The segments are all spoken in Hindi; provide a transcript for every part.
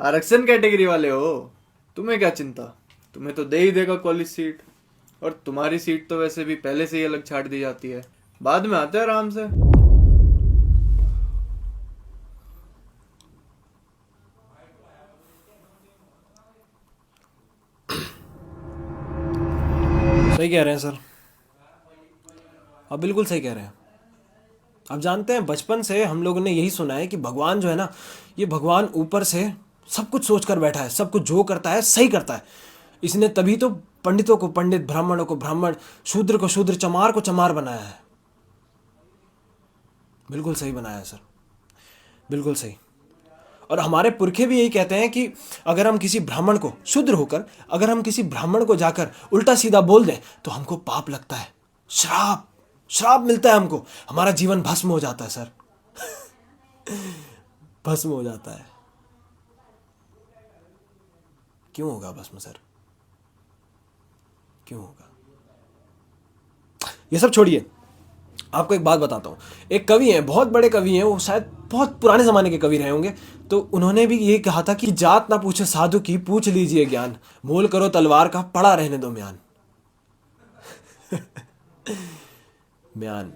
आरक्षण कैटेगरी वाले हो, तुम्हें क्या चिंता। तुम्हें तो दे ही देगा कॉलेज सीट, और तुम्हारी सीट तो वैसे भी पहले से ही अलग छाट दी जाती है। बाद में आते हैं आराम से। सही कह रहे हैं सर, आप बिल्कुल सही कह रहे हैं। आप जानते हैं बचपन से हम लोगों ने यही सुना है कि भगवान जो है ना, ये भगवान ऊपर से सब कुछ सोच कर बैठा है, सब कुछ जो करता है सही करता है। इसने तभी तो पंडितों को पंडित, ब्राह्मणों को ब्राह्मण, शूद्र को शूद्र, चमार को चमार बनाया है। बिल्कुल सही बनाया है सर, बिल्कुल सही। और हमारे पुरखे भी यही कहते हैं कि अगर हम किसी ब्राह्मण को, शूद्र होकर अगर हम किसी ब्राह्मण को जाकर उल्टा सीधा बोल दें तो हमको पाप लगता है, श्राप श्राप मिलता है हमको, हमारा जीवन भस्म हो जाता है सर। भस्म हो जाता है। क्यों होगा भस्म सर, क्यों होगा? ये सब छोड़िए, आपको एक बात बताता हूँ। एक कवि हैं, बहुत बड़े कवि हैं, वो शायद बहुत पुराने ज़माने के कवि रहे होंगे। तो उन्होंने भी ये कहा था कि जात ना पूछे साधु की, पूछ लीजिए ज्ञान, मोल करो तलवार का, पड़ा रहने दो म्यान। म्यान,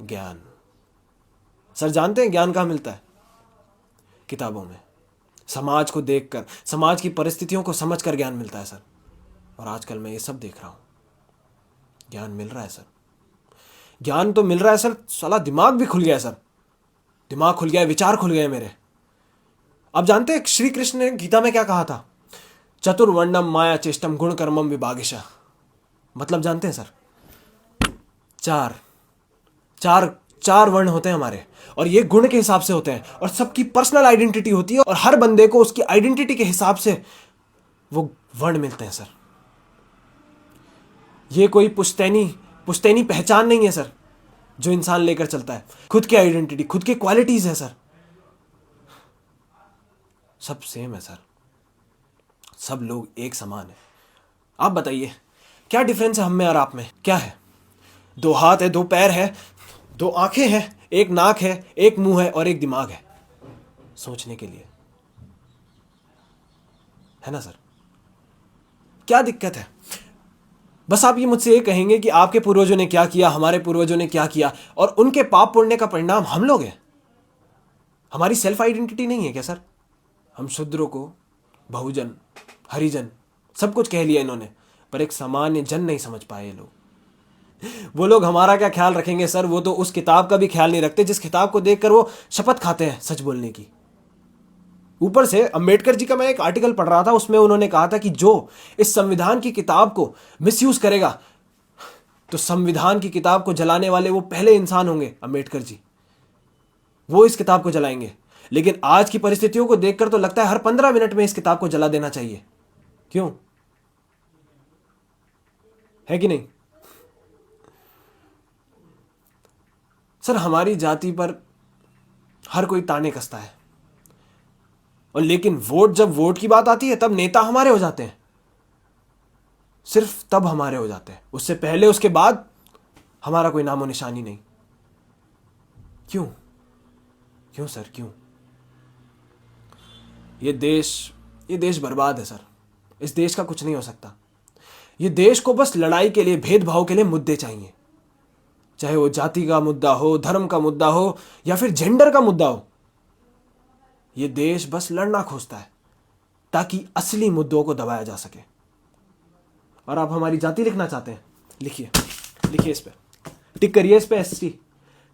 ज्ञान। सर जानते हैं ज्ञान कहाँ मिलता है? किताबों में, समाज को देखकर, समाज की परिस्थितियों को समझकर ज्ञान मिलता है सर। और आजकल मैं ये सब देख रहा हूँ, ज्ञान मिल रहा है सर, ज्ञान तो मिल रहा है सर, साला दिमाग भी खुल गया है सर, दिमाग खुल गया है, विचार खुल गए मेरे। आप जानते हैं श्री कृष्ण ने गीता में क्या कहा था? चतुर्वर्णम माया चेष्टम गुण कर्मम विभागिशा। मतलब जानते हैं सर? चार चार चार वर्ण होते हैं हमारे, और ये गुण के हिसाब से होते हैं, और सबकी पर्सनल आइडेंटिटी होती है, और हर बंदे को उसकी आइडेंटिटी के हिसाब से वो वर्ण मिलते हैं सर। ये कोई पुश्तैनी पुश्तैनी पहचान नहीं है सर जो इंसान लेकर चलता है। खुद की आइडेंटिटी, खुद की क्वालिटीज है सर, सब सेम है सर, सब लोग एक समान है। आप बताइए क्या डिफरेंस है हम में और आप में? क्या है? दो हाथ है, दो पैर है, दो आंखें हैं, एक नाक है, एक मुंह है, और एक दिमाग है सोचने के लिए, है ना सर? क्या दिक्कत है? बस आप ये मुझसे ये कहेंगे कि आपके पूर्वजों ने क्या किया, हमारे पूर्वजों ने क्या किया, और उनके पाप पुण्य का परिणाम हम लोग हैं। हमारी सेल्फ आइडेंटिटी नहीं है क्या सर? हम शूद्रों को बहुजन, हरिजन सब कुछ कह लिया इन्होंने, पर एक सामान्य जन नहीं समझ पाए ये लोग। वो लोग हमारा क्या ख्याल रखेंगे सर? वो तो उस किताब का भी ख्याल नहीं रखते जिस किताब को देखकर वो शपथ खाते हैं सच बोलने की। ऊपर से अंबेडकर जी का मैं एक आर्टिकल पढ़ रहा था, उसमें उन्होंने कहा था कि जो इस संविधान की किताब को मिसयूज करेगा तो संविधान की किताब को जलाने वाले वो पहले इंसान होंगे, अंबेडकर जी। वो इस किताब को जलाएंगे। लेकिन आज की परिस्थितियों को देखकर तो लगता है हर 15 मिनट में इस किताब को जला देना चाहिए। क्यों? है कि नहीं सर? हमारी जाति पर हर कोई ताने कसता है, और लेकिन जब वोट की बात आती है तब नेता हमारे हो जाते हैं। सिर्फ तब हमारे हो जाते हैं, उससे पहले उसके बाद हमारा कोई नामो निशानी नहीं। क्यों? क्यों सर, क्यों? ये देश बर्बाद है सर। इस देश का कुछ नहीं हो सकता। ये देश को बस लड़ाई के लिए, भेदभाव के लिए मुद्दे चाहिए, चाहे वो जाति का मुद्दा हो, धर्म का मुद्दा हो, या फिर जेंडर का मुद्दा हो। ये देश बस लड़ना खोजता है ताकि असली मुद्दों को दबाया जा सके। और आप हमारी जाति लिखना चाहते हैं? लिखिए, लिखिए इस पे, टिक करिए इस पे एसटी,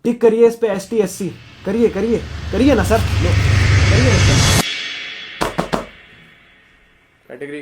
टिक करिए इस पे एसटी एससी, करिए करिए करिए ना सर, करिए ना सर। कैटेगरी